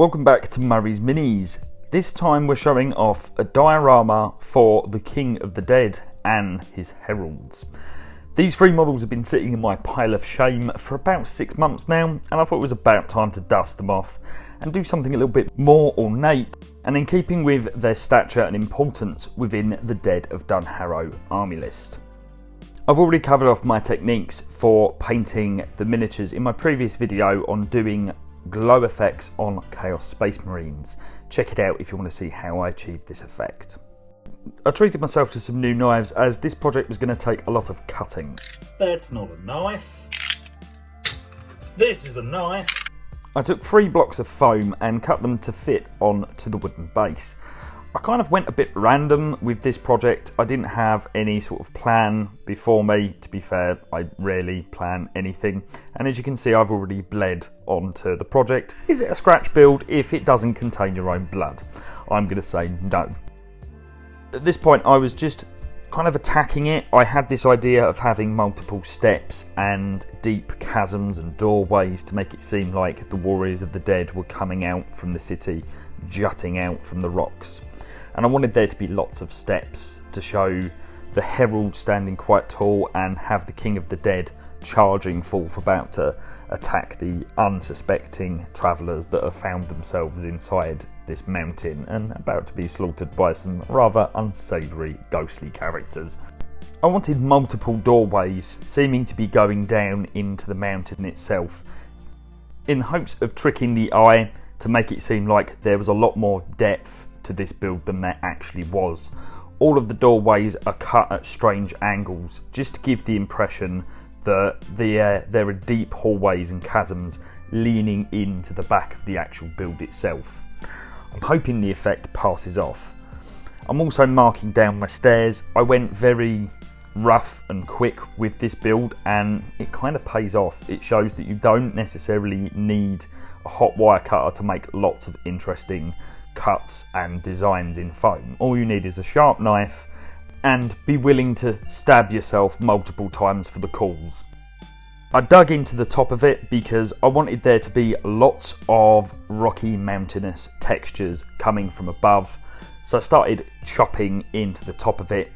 Welcome back to Murray's Minis. This time we're showing off a diorama for the King of the Dead and his heralds. These three models have been sitting in my pile of shame for about 6 months now, and I thought it was about time to dust them off and do something a little bit more ornate and in keeping with their stature and importance within the Dead of Dunharrow army list. I've already covered off my techniques for painting the miniatures in my previous video on doing glow effects on Chaos Space Marines. Check it out if you want to see how I achieved this effect. I treated myself to some new knives as this project was going to take a lot of cutting. That's not a knife. This is a knife. I took 3 blocks of foam and cut them to fit onto the wooden base. I kind of went a bit random with this project. I didn't have any sort of plan before me. To be fair, I rarely plan anything. And as you can see, I've already bled onto the project. Is it a scratch build if it doesn't contain your own blood? I'm going to say no. At this point, I was just kind of attacking it. I had this idea of having multiple steps and deep chasms and doorways to make it seem like the warriors of the dead were coming out from the city, jutting out from the rocks. And I wanted there to be lots of steps to show the herald standing quite tall and have the King of the Dead charging forth, about to attack the unsuspecting travellers that have found themselves inside this mountain and about to be slaughtered by some rather unsavoury ghostly characters. I wanted multiple doorways seeming to be going down into the mountain itself, in hopes of tricking the eye to make it seem like there was a lot more depth to this build than there actually was. All of the doorways are cut at strange angles, just to give the impression that there are deep hallways and chasms leaning into the back of the actual build itself. I'm hoping the effect passes off. I'm also marking down my stairs. I went very rough and quick with this build and it kind of pays off. It shows that you don't necessarily need a hot wire cutter to make lots of interesting cuts and designs in foam. All you need is a sharp knife and be willing to stab yourself multiple times for the calls. I dug into the top of it because I wanted there to be lots of rocky mountainous textures coming from above, so I started chopping into the top of it.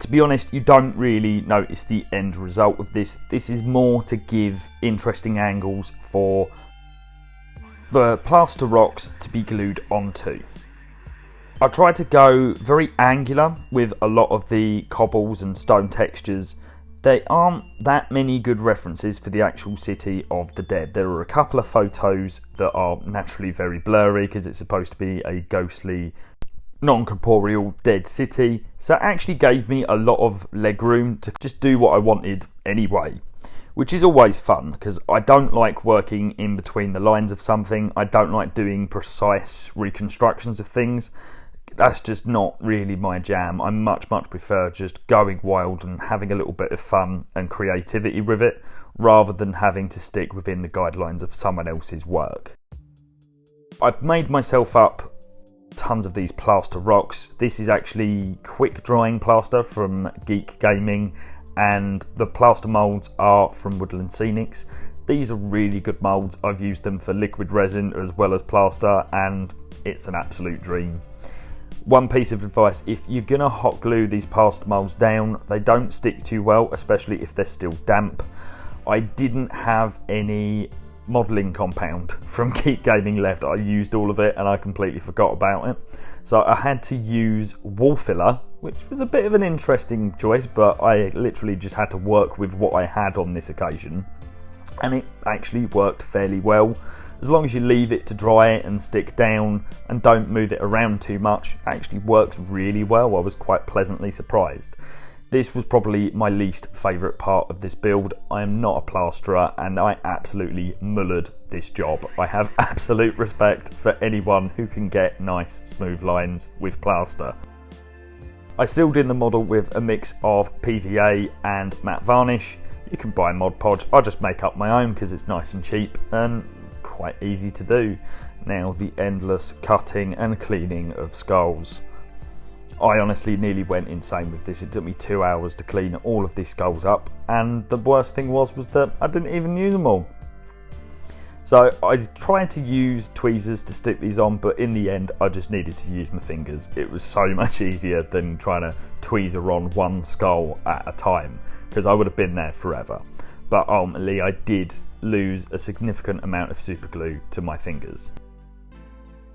To be honest, you don't really notice the end result of this. This is more to give interesting angles for the plaster rocks to be glued onto. I tried to go very angular with a lot of the cobbles and stone textures. There aren't that many good references for the actual city of the dead. There are a couple of photos that are naturally very blurry because it's supposed to be a ghostly, non-corporeal dead city. So it actually gave me a lot of legroom to just do what I wanted anyway, which is always fun because I don't like working in between the lines of something. I don't like doing precise reconstructions of things. That's just not really my jam. I much prefer just going wild and having a little bit of fun and creativity with it, rather than having to stick within the guidelines of someone else's work. I've made myself up tons of these plaster rocks. This is actually quick drying plaster from Geek Gaming, and the plaster moulds are from Woodland Scenics. These are really good moulds. I've used them for liquid resin as well as plaster and it's an absolute dream. One piece of advice: if you're gonna hot glue these plaster moulds down, they don't stick too well, especially if they're still damp. I didn't have any modelling compound from Geek Gaming left. I used all of it and I completely forgot about it. So I had to use wall filler, which was a bit of an interesting choice, but I literally just had to work with what I had on this occasion. And it actually worked fairly well. As long as you leave it to dry and stick down and don't move it around too much, it actually works really well. I was quite pleasantly surprised. This was probably my least favourite part of this build. I am not a plasterer and I absolutely mullered this job. I have absolute respect for anyone who can get nice smooth lines with plaster. I sealed in the model with a mix of PVA and matte varnish. You can buy Mod Podge. I just make up my own because it's nice and cheap and quite easy to do. Now the endless cutting and cleaning of skulls. I honestly nearly went insane with this. It took me 2 hours to clean all of these skulls up, and the worst thing was that I didn't even use them all. So I tried to use tweezers to stick these on, but in the end I just needed to use my fingers. It was so much easier than trying to tweezer on one skull at a time, because I would have been there forever. But ultimately I did lose a significant amount of super glue to my fingers.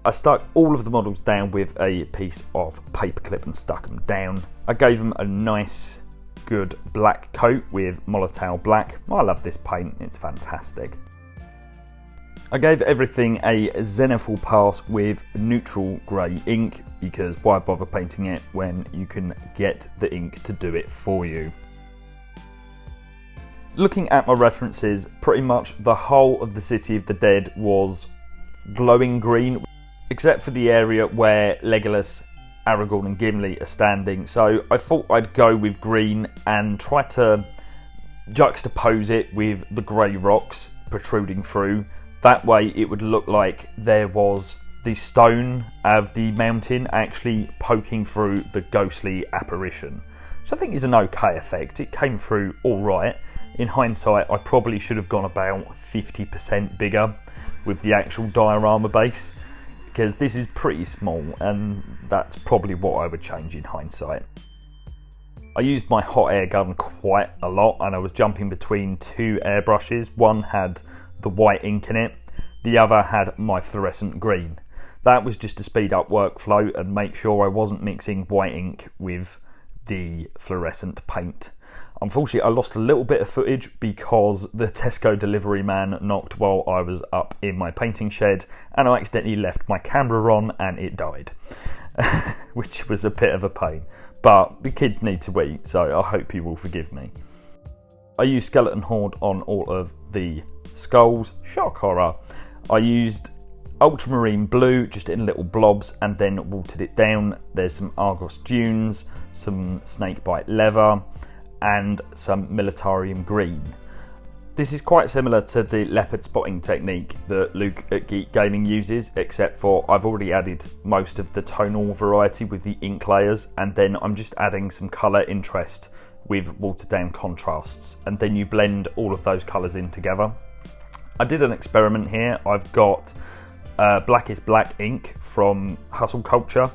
I stuck all of the models down with a piece of paper clip and stuck them down. I gave them a nice good black coat with Molotow black. I love this paint, it's fantastic. I gave everything a zenithal pass with neutral grey ink, because why bother painting it when you can get the ink to do it for you. Looking at my references, pretty much the whole of the City of the Dead was glowing green, except for the area where Legolas, Aragorn and Gimli are standing. So I thought I'd go with green and try to juxtapose it with the grey rocks protruding through. That way it would look like there was the stone of the mountain actually poking through the ghostly apparition, which I think is an okay effect. It came through alright. In hindsight, I probably should have gone about 50% bigger with the actual diorama base, because this is pretty small and that's probably what I would change in hindsight. I used my hot air gun quite a lot, and I was jumping between two airbrushes. One had the white ink in it, the other had my fluorescent green. That was just to speed up workflow and make sure I wasn't mixing white ink with the fluorescent paint. Unfortunately, I lost a little bit of footage because the Tesco delivery man knocked while I was up in my painting shed, and I accidentally left my camera on and it died, which was a bit of a pain. But the kids need to eat, so I hope you will forgive me. I used Skeleton Horde on all of the skulls. Shock horror. I used ultramarine blue just in little blobs and then watered it down. There's some Argos dunes, some snakebite leather and some militarium green. This is quite similar to the leopard spotting technique that Luke at Geek Gaming uses, except for I've already added most of the tonal variety with the ink layers, and then I'm just adding some colour interest with watered down contrasts, and then you blend all of those colours in together. I did an experiment here. I've got Blackest Black ink from Hustle Culture,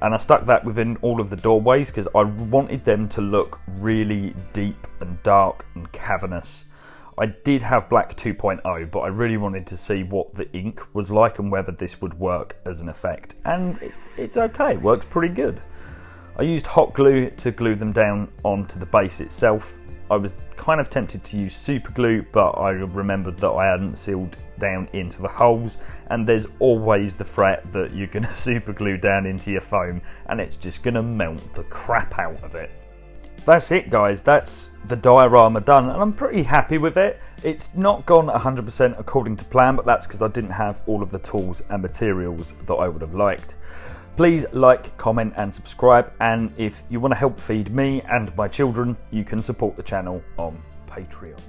and I stuck that within all of the doorways because I wanted them to look really deep and dark and cavernous. I did have Black 2.0, but I really wanted to see what the ink was like and whether this would work as an effect, and it's okay, it works pretty good. I used hot glue to glue them down onto the base itself. I was kind of tempted to use super glue, but I remembered that I hadn't sealed down into the holes, and there's always the threat that you're going to super glue down into your foam and it's just going to melt the crap out of it. That's it guys, that's the diorama done, and I'm pretty happy with it. It's not gone 100% according to plan, but that's because I didn't have all of the tools and materials that I would have liked. Please like, comment and subscribe, and if you want to help feed me and my children, you can support the channel on Patreon.